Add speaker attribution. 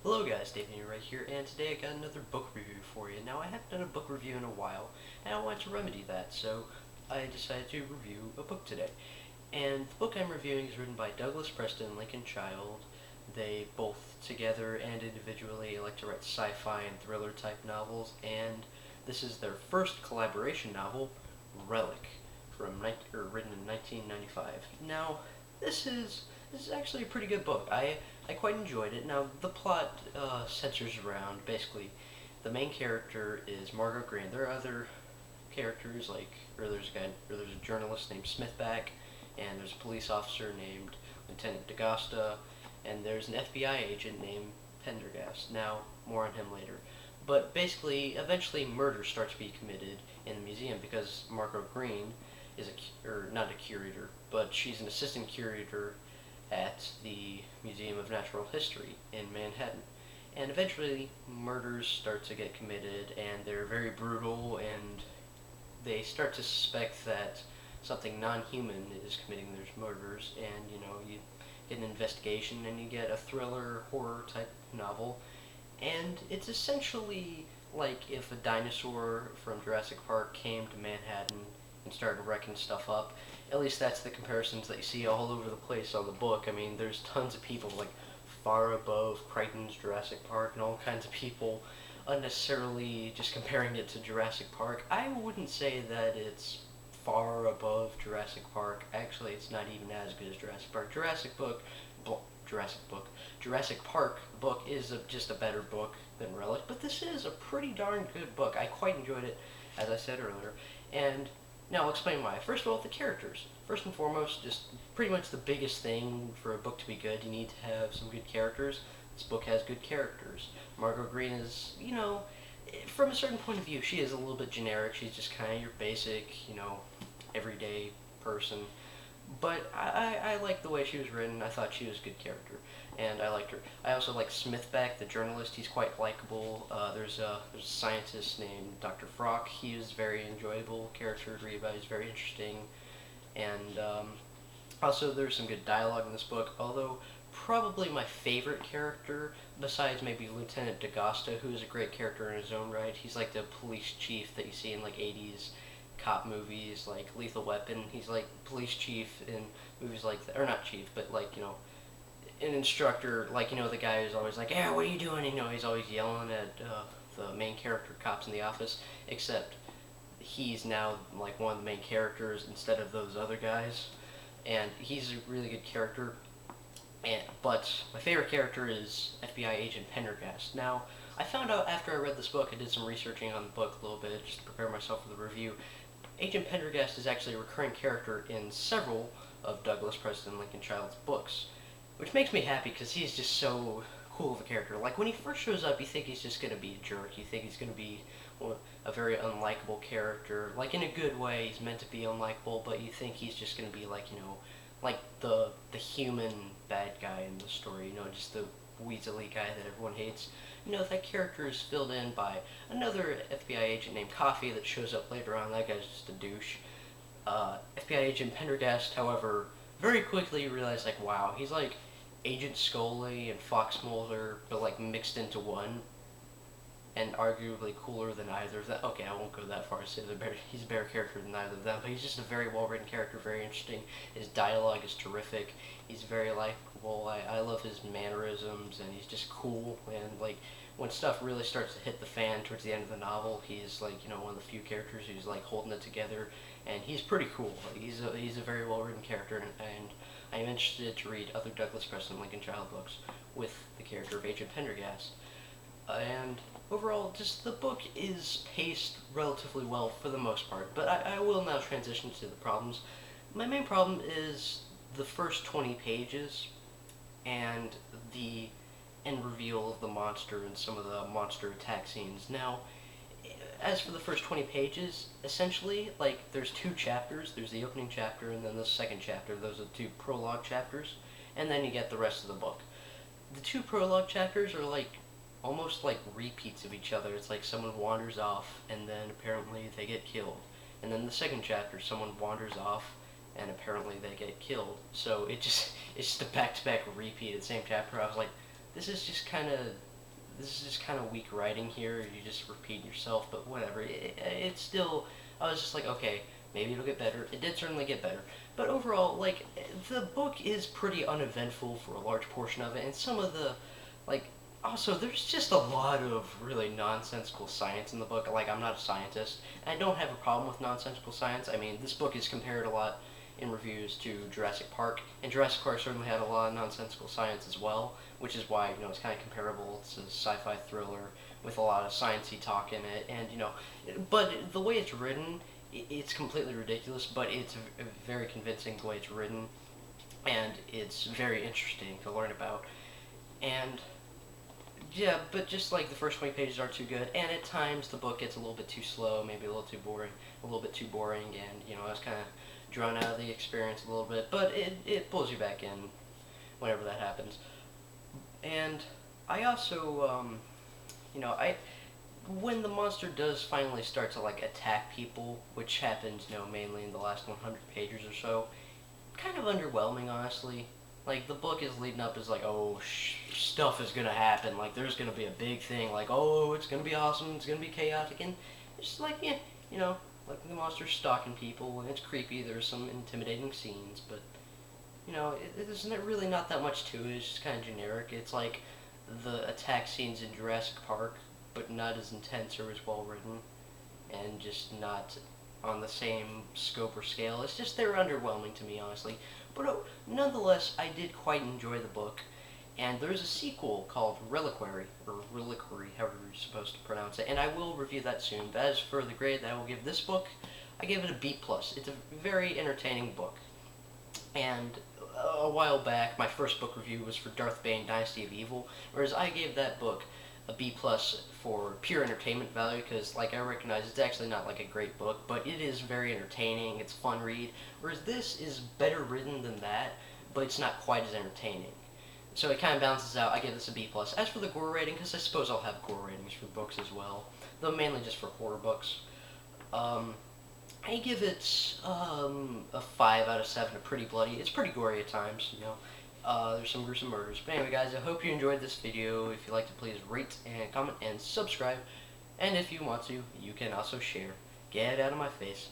Speaker 1: Hello guys, Davinator right here, and today I got another book review for you. Now I haven't done a book review in a while, and I wanted to remedy that, so I decided to review a book today. And the book I'm reviewing is written by Douglas Preston and Lincoln Child. They both together and individually like to write sci-fi and thriller type novels, and this is their first collaboration novel, Relic, written in 1995. Now, this is actually a pretty good book. I quite enjoyed it. Now, the plot centers around, basically, the main character is Margot Green. There are other characters, there's a journalist named Smithback, and there's a police officer named Lieutenant DaGosta, and there's an FBI agent named Pendergast. Now, more on him later. But basically, eventually murder starts to be committed in the museum because Margot Green is not a curator, but she's an assistant curator at the Museum of Natural History in Manhattan. And eventually, murders start to get committed, and they're very brutal, and they start to suspect that something non-human is committing those murders, and you get an investigation, and you get a thriller, horror type novel, and it's essentially like if a dinosaur from Jurassic Park came to Manhattan and started wrecking stuff up. At least that's the comparisons that you see all over the place on the book. I mean, there's tons of people like far above Crichton's Jurassic Park and all kinds of people unnecessarily just comparing it to Jurassic Park. I wouldn't say that it's far above Jurassic Park. Actually, it's not even as good as Jurassic Park. Jurassic Park book is just a better book than Relic, but this is a pretty darn good book. I quite enjoyed it, as I said earlier, and now I'll explain why. First of all, the characters. First and foremost, just pretty much the biggest thing for a book to be good, you need to have some good characters. This book has good characters. Margot Green is, from a certain point of view, she is a little bit generic. She's just kind of your basic, everyday person. But I like the way she was written. I thought she was a good character, and I liked her. I also like Smithback, the journalist. He's quite likable. There's a scientist named Dr. Frock. He is very enjoyable character to read about. He's very interesting, and also there's some good dialogue in this book. Although probably my favorite character, besides maybe Lieutenant DaGosta, who is a great character in his own right. He's like the police chief that you see in like 80s cop movies like Lethal Weapon. He's like police chief in movies like that, or not chief, but like an instructor, like the guy who's always like, "Yeah, what are you doing?" He's always yelling at the main character cops in the office. Except he's now like one of the main characters instead of those other guys, and he's a really good character. But my favorite character is FBI agent Pendergast. Now, I found out after I read this book, I did some researching on the book a little bit just to prepare myself for the review. Agent Pendergast is actually a recurring character in several of Douglas Preston and Lincoln Child's books, which makes me happy because he's just so cool of a character. Like, when he first shows up, you think he's just going to be a jerk. You think he's going to be a very unlikable character. Like, in a good way, he's meant to be unlikable, but you think he's just going to be like, like the human bad guy in the story, just the Weasley guy that everyone hates. That character is filled in by another FBI agent named Coffee that shows up later on. That guy's just a douche. FBI agent Pendergast, however, very quickly realized, like, wow, he's like Agent Scully and Fox Mulder, but like mixed into one, and arguably cooler than either of them. Okay, I won't go that far to say he's a better character than either of them, but he's just a very well-written character, very interesting. His dialogue is terrific. He's very likable. I love his mannerisms, and he's just cool. And like when stuff really starts to hit the fan towards the end of the novel, he's like one of the few characters who's like holding it together, and he's pretty cool. He's a very well-written character, and I am interested to read other Douglas Preston Lincoln Child books with the character of Agent Pendergast. And overall, just the book is paced relatively well for the most part, but I will now transition to the problems. My main problem is the first 20 pages and the end reveal of the monster and some of the monster attack scenes. Now, as for the first 20 pages, essentially, like, there's two chapters. There's the opening chapter and then the second chapter. Those are the two prologue chapters, and then you get the rest of the book. The two prologue chapters are like almost like repeats of each other. It's like someone wanders off and then apparently they get killed. And then the second chapter, someone wanders off and apparently they get killed. So it's just a back-to-back repeat of the same chapter. I was like, this is just kind of this is just kind of weak writing here. You just repeat yourself, but whatever. It's still, I was just like, okay, maybe it'll get better. It did certainly get better. But overall, like, the book is pretty uneventful for a large portion of it, and some of the, like, also, there's just a lot of really nonsensical science in the book. Like, I'm not a scientist, and I don't have a problem with nonsensical science. I mean, this book is compared a lot in reviews to Jurassic Park, and Jurassic Park certainly had a lot of nonsensical science as well, which is why, it's kind of comparable. It's a sci-fi thriller with a lot of sciencey talk in it, and, but the way it's written, it's completely ridiculous, but it's very convincing the way it's written, and it's very interesting to learn about. And yeah, but just like the first 20 pages are too good, and at times the book gets a little bit too slow, maybe a little too boring, and I was kind of drawn out of the experience a little bit, but it pulls you back in whenever that happens. And I also, when the monster does finally start to like attack people, which happens, mainly in the last 100 pages or so, kind of underwhelming, honestly. Like, the book is leading up as like, oh, stuff is gonna happen, like, there's gonna be a big thing, like, oh, it's gonna be awesome, it's gonna be chaotic, and it's just like, yeah, like the monster's stalking people, and it's creepy, there's some intimidating scenes, but, there's really not that much to it, it's just kind of generic. It's like the attack scenes in Jurassic Park, but not as intense or as well written, and just not on the same scope or scale. It's just, they're underwhelming to me, honestly. But nonetheless, I did quite enjoy the book, and there's a sequel called Reliquary, or Reliquary, however you're supposed to pronounce it, and I will review that soon. But as for the grade that I will give this book, I give it a B+. It's a very entertaining book. And a while back, my first book review was for Darth Bane, Dynasty of Evil, whereas I gave that book a B+ for pure entertainment value, because, like, I recognize it's actually not, like, a great book, but it is very entertaining, it's fun read, whereas this is better written than that, but it's not quite as entertaining. So it kind of balances out. I give this a B+. As for the gore rating, because I suppose I'll have gore ratings for books as well, though mainly just for horror books, I give it a 5 out of 7, a pretty bloody. It's pretty gory at times, there's some gruesome murders. But anyway, guys, I hope you enjoyed this video. If you'd like to, please rate and comment and subscribe. And if you want to, you can also share. Get out of my face.